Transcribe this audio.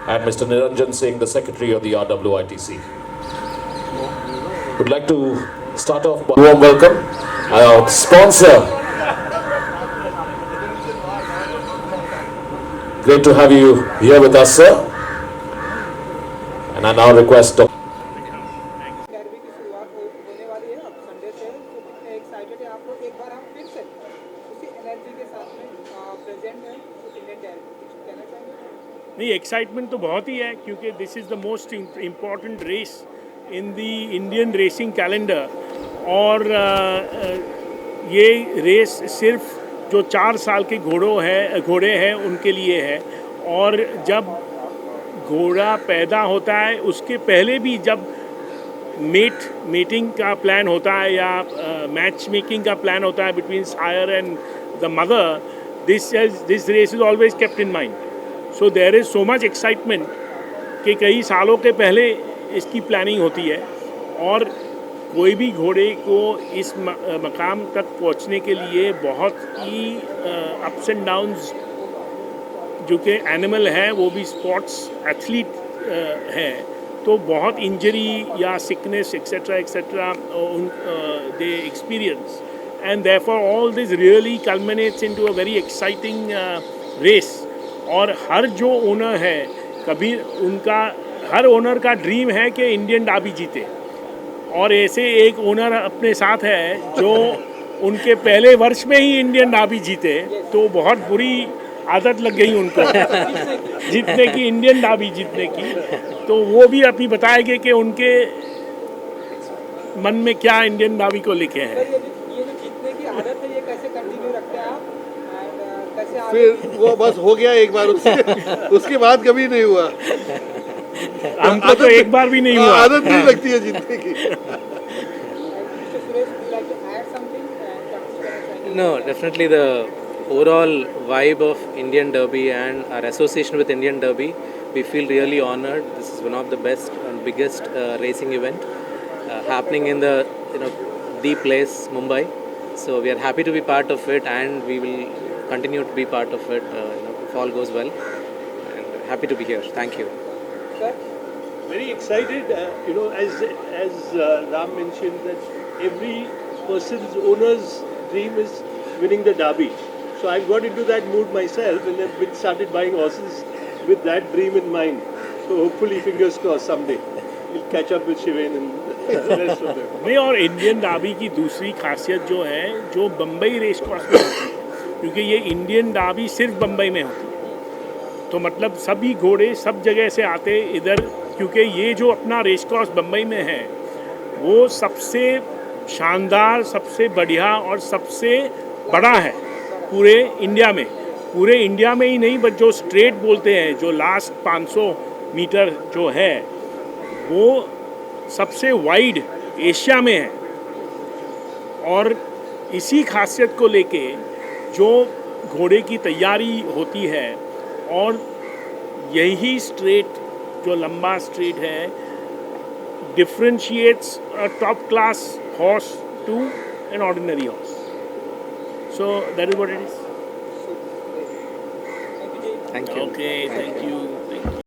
and Mr. Niranjan Singh, the Secretary of the RWITC. Would like to start off by warm welcome our sponsor. Great to have you here with us, sir. And I now request Dr. Derby की शुरुआत होने वाली है अब Sunday से, तो कितने excited है आप लोग? एक बार हम फिर से उसी एनर्जी के साथ में प्रेजेंट हैं इंडियन डर्बी, कुछ कहना चाहेंगे? नहीं, एक्साइटमेंट तो बहुत ही है क्योंकि this is the most important race in the Indian racing calendar. और ये रेस सिर्फ जो 4 साल के घोड़े हैं उनके लिए है। और जब घोड़ा पैदा होता है उसके पहले भी जब मेटिंग का प्लान होता है या मैच मेकिंग का प्लान होता है between sire and the mother, this race is always kept in mind. So there is so much excitement कि कई सालों के पहले इसकी प्लानिंग होती है। और कोई भी घोड़े को इस मकाम तक पहुंचने के लिए बहुत ही अप्स एंड डाउन्स, जो कि एनिमल है वो भी स्पोर्ट्स एथलीट है, तो बहुत इंजरी या sickness etcetera they experience, and therefore all this really culminates into a very exciting race. और हर जो ओनर है, कभी उनका हर ओनर का ड्रीम है कि इंडियन डाबी जीते। और ऐसे एक ओनर अपने साथ है जो उनके पहले वर्ष में ही इंडियन डाबी जीते, तो बहुत बुरी आदत लग गई उनको जीतने की, इंडियन डाबी जीतने की। तो वो भी अभी बताएंगे कि उनके मन में क्या इंडियन डाबी को लिखे हैं। ये जो जीतने की आदत है, ये कैसे कंटिन्यू रखते हैं आप? एंड कैसे फिर वो बस हो गया एक बार, उसके बाद कभी नहीं हुआ। हमको तो एक बार भी नहीं हुआ। आदत नहीं लगती है जीतने की। Mr. Suresh, would you like to add something? And No, definitely the overall vibe of Indian Derby and our association with Indian Derby, we feel really honored. This is one of the best and biggest racing event happening in the the place Mumbai. So we are happy to be part of it, and we will continue to be part of it if all goes well. And happy to be here. Thank you. sir, Very excited, as Ram mentioned, that every person's owner's dream is winning the derby. So I've got into that mood myself and have started buying horses with that dream in mind. So hopefully, fingers crossed, someday we'll catch up with Shivain and the rest of them. नहीं, और Indian डाबी की दूसरी खासियत जो है, जो Bombay race course में होती है, क्योंकि ये इंडियन डाबी सिर्फ बम्बई में होती है, तो मतलब सभी घोड़े सब जगह से आते इधर, क्योंकि ये जो अपना रेस कोर्स बम्बई में है वो सबसे शानदार, सबसे बढ़िया और सबसे बड़ा है पूरे इंडिया में। पूरे इंडिया में ही नहीं, बट जो स्ट्रेट बोलते हैं, जो लास्ट 500 मीटर जो है वो सबसे वाइड एशिया में है। और इसी खासियत को लेके जो घोड़े की तैयारी होती है, और यही स्ट्रेट जो लंबा स्ट्रेट है differentiates a top class horse to an ordinary horse. So that is what it is. Thank you. Okay, thank you.